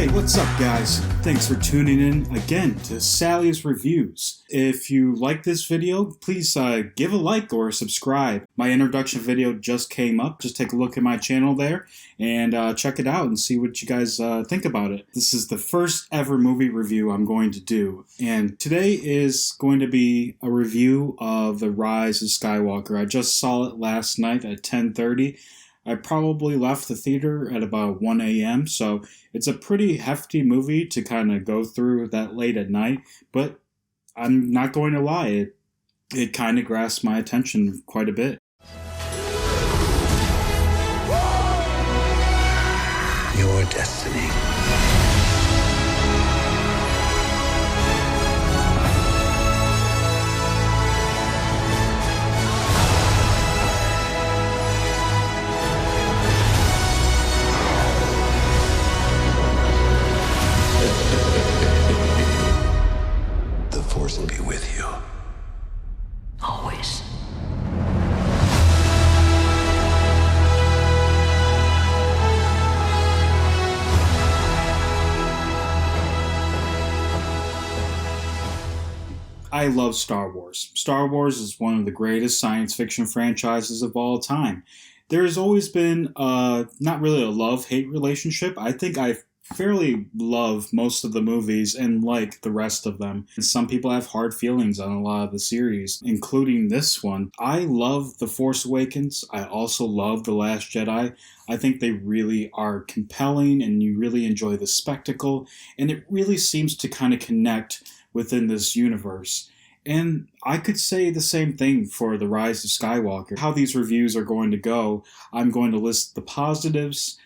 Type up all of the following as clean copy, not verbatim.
Hey, what's up, guys? Thanks for tuning in again to Sally's Reviews. If you like this video, please give a like or subscribe. My introduction video just came up. Just take a look at my channel there and check it out and see what you guys think about it. This is the first ever movie review I'm going to do, and today is going to be a review of The Rise of Skywalker. I just saw it last night at 10:30. I probably left the theater at about 1 a.m., so it's a pretty hefty movie to kind of go through that late at night, but I'm not going to lie, it kind of grasped my attention quite a bit. Your destiny. The Force will be with you. Always. I love Star Wars. Star Wars is one of the greatest science fiction franchises of all time. There has always been not really a love-hate relationship. I think I fairly love most of the movies and like the rest of them. And some people have hard feelings on a lot of the series, including this one. I love The Force Awakens. I also love The Last Jedi. I think they really are compelling and you really enjoy the spectacle. And it really seems to kind of connect within this universe. And I could say the same thing for The Rise of Skywalker. How these reviews are going to go, I'm going to list the positives,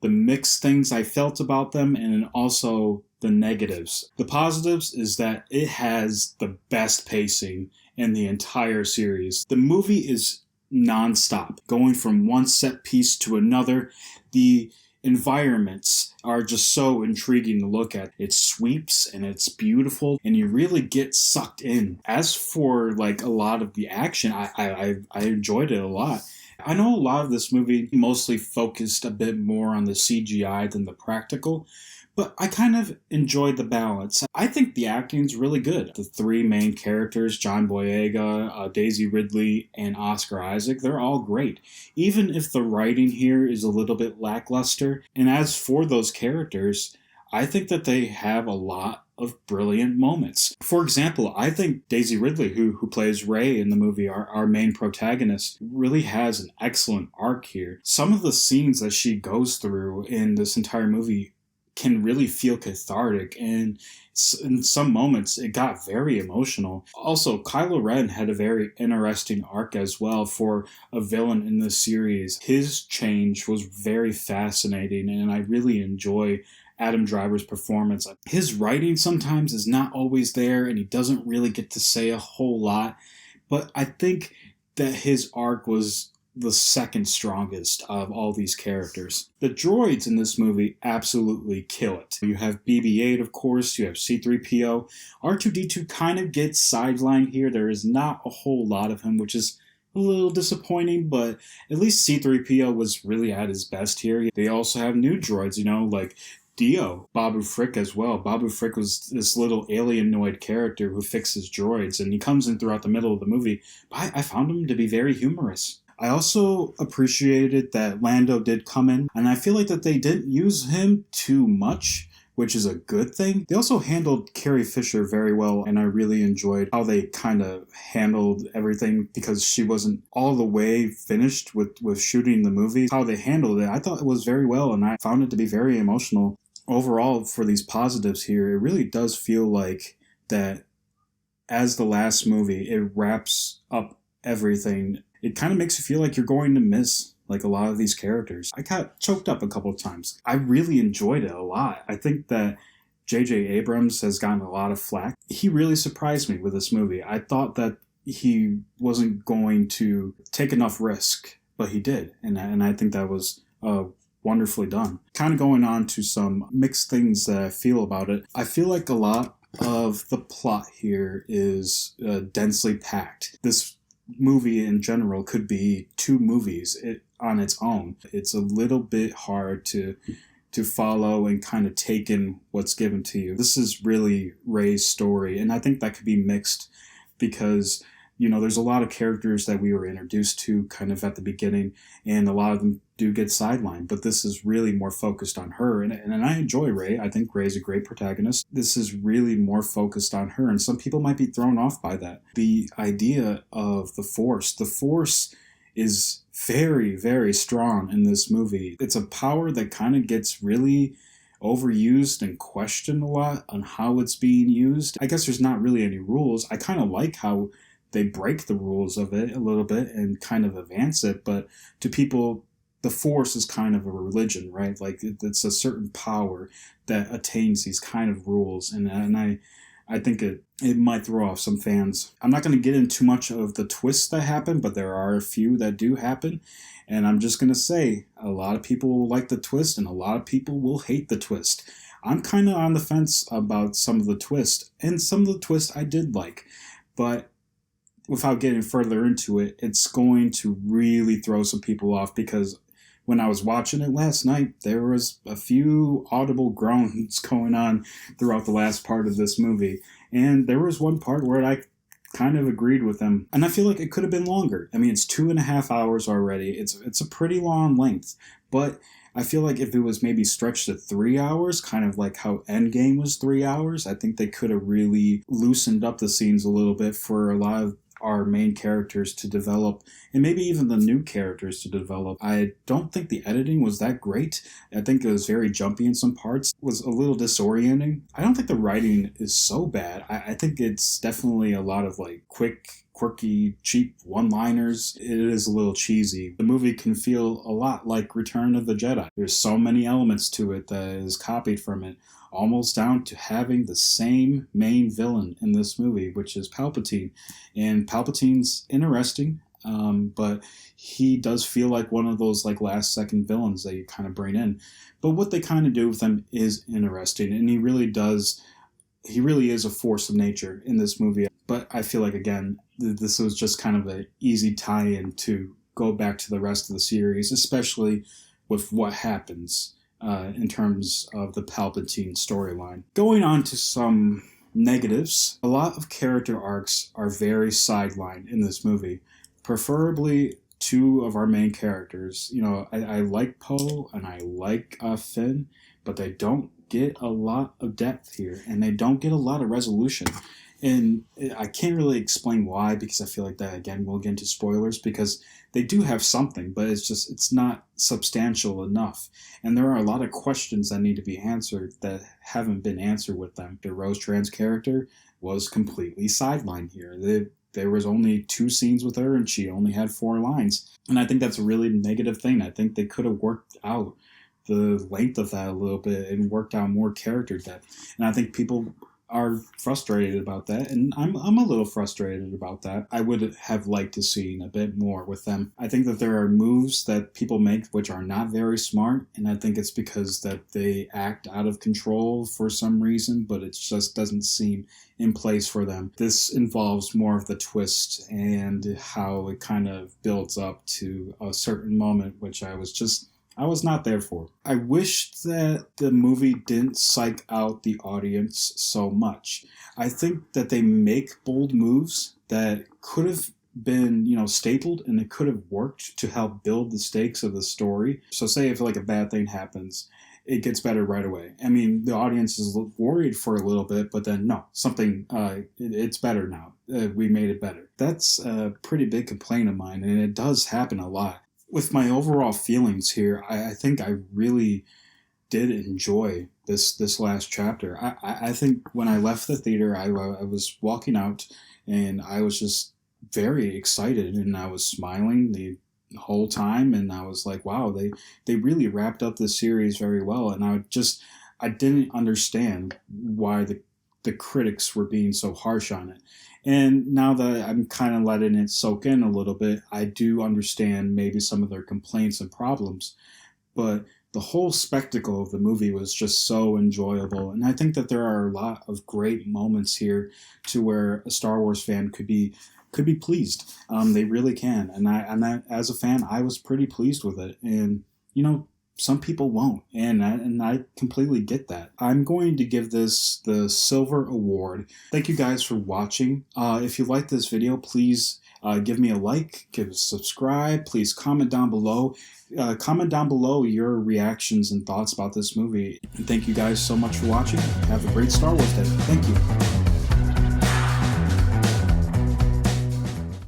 the mixed things I felt about them, and also the negatives. The positives is that it has the best pacing in the entire series. The movie is non-stop, going from one set piece to another. The environments are just so intriguing to look at. It sweeps and it's beautiful and you really get sucked in. As for like a lot of the action, I enjoyed it a lot. I know a lot of this movie mostly focused a bit more on the CGI than the practical, but I kind of enjoyed the balance. I think the acting's really good. The three main characters, John Boyega, Daisy Ridley, and Oscar Isaac, they're all great. Even if the writing here is a little bit lackluster. And as for those characters, I think that they have a lot of brilliant moments. For example, I think Daisy Ridley, who plays Rey in the movie, our main protagonist, really has an excellent arc here. Some of the scenes that she goes through in this entire movie can really feel cathartic, and in some moments it got very emotional. Also, Kylo Ren had a very interesting arc as well for a villain in this series. His change was very fascinating, and I really enjoy Adam Driver's performance. His writing sometimes is not always there, and he doesn't really get to say a whole lot, but I think that his arc was the second strongest of all these characters. The droids in this movie absolutely kill it. You have BB-8, of course, you have C-3PO. R2-D2 kind of gets sidelined here. There is not a whole lot of him, which is a little disappointing, but at least C-3PO was really at his best here. They also have new droids, like Dio, Babu Frick as well. Babu Frick was this little alienoid character who fixes droids, and he comes in throughout the middle of the movie. But I found him to be very humorous. I also appreciated that Lando did come in, and I feel like that they didn't use him too much, which is a good thing. They also handled Carrie Fisher very well, and I really enjoyed how they kind of handled everything because she wasn't all the way finished with shooting the movie. How they handled it, I thought it was very well, and I found it to be very emotional. Overall, for these positives here, it really does feel like that as the last movie, it wraps up everything. It kind of makes you feel like you're going to miss like a lot of these characters. I got choked up a couple of times. I really enjoyed it a lot. I think that J.J. Abrams has gotten a lot of flack. He really surprised me with this movie. I thought that he wasn't going to take enough risk, but he did. And I think that was wonderfully done. Kind of going on to some mixed things that I feel about it. I feel like a lot of the plot here is densely packed. This movie in general could be two movies on its own. It's a little bit hard to to follow and kind of take in what's given to you. This is really Rey's story, and I think that could be mixed because, you know, there's a lot of characters that we were introduced to kind of at the beginning, and a lot of them do get sidelined, but this is really more focused on her, and I enjoy Rey. I think Rey's a great protagonist. This is really more focused on her, and some people might be thrown off by that. The idea of the Force is very, very strong in this movie. It's a power that kind of gets really overused and questioned a lot on how it's being used. I guess there's not really any rules. I kind of like how they break the rules of it a little bit and kind of advance it, but to people, the Force is kind of a religion, right? Like it's a certain power that attains these kind of rules, and I think it might throw off some fans. I'm not going to get into too much of the twists that happen, but there are a few that do happen. And I'm just going to say, a lot of people will like the twist and a lot of people will hate the twist. I'm kind of on the fence about some of the twist, and some of the twist I did like. But without getting further into it, it's going to really throw some people off because when I was watching it last night, there was a few audible groans going on throughout the last part of this movie. And there was one part where I kind of agreed with them. And I feel like it could have been longer. I mean, it's 2.5 hours already. It's a pretty long length. But I feel like if it was maybe stretched to 3 hours, kind of like how Endgame was 3 hours, I think they could have really loosened up the scenes a little bit for a lot of our main characters to develop, and maybe even the new characters to develop. I don't think the editing was that great. I think it was very jumpy in some parts. It was a little disorienting. I don't think the writing is so bad. I think it's definitely a lot of like quick, quirky, cheap one-liners. It is a little cheesy. The movie can feel a lot like Return of the Jedi. There's so many elements to it that is copied from it, almost down to having the same main villain in this movie, which is Palpatine. And Palpatine's interesting, but he does feel like one of those like last second villains that you kind of bring in. But what they kind of do with him is interesting, and he really is a force of nature in this movie. But I feel like, again, this was just kind of an easy tie-in to go back to the rest of the series, especially with what happens in terms of the Palpatine storyline. Going on to some negatives, a lot of character arcs are very sidelined in this movie, preferably two of our main characters. You know, I like Poe and I like Finn, but they don't get a lot of depth here, and they don't get a lot of resolution. And I can't really explain why, because I feel like that, again, we'll get into spoilers, because they do have something, but it's not substantial enough. And there are a lot of questions that need to be answered that haven't been answered with them. The Rose Trans character was completely sidelined here. There was only 2 scenes with her, and she only had 4 lines. And I think that's a really negative thing. I think they could have worked out the length of that a little bit and worked out more character depth. And I think people are frustrated about that, and I'm a little frustrated about that. I would have liked to see a bit more with them. I think that there are moves that people make which are not very smart, and I think it's because that they act out of control for some reason, but it just doesn't seem in place for them. This involves more of the twist and how it kind of builds up to a certain moment, which I was not there for. I wish that the movie didn't psych out the audience so much. I think that they make bold moves that could have been, stapled, and it could have worked to help build the stakes of the story. So say if like a bad thing happens, it gets better right away. I mean, the audience is worried for a little bit, but then no, it's better now. We made it better. That's a pretty big complaint of mine, and it does happen a lot. With my overall feelings here, I think I really did enjoy this last chapter. I think when I left the theater, I was walking out, and I was just very excited, and I was smiling the whole time, and I was like, wow, they really wrapped up the series very well. And I didn't understand why the critics were being so harsh on it. And now that I'm kind of letting it soak in a little bit, I do understand maybe some of their complaints and problems. But the whole spectacle of the movie was just so enjoyable. And I think that there are a lot of great moments here to where a Star Wars fan could be pleased. They really can. And I, as a fan, I was pretty pleased with it. And, some people won't, and I completely get that. I'm going to give this the Silver Award. Thank you guys for watching. If you like this video, please give me a like, give a subscribe, please comment down below. Comment down below your reactions and thoughts about this movie. And thank you guys so much for watching. Have a great Star Wars day. Thank you.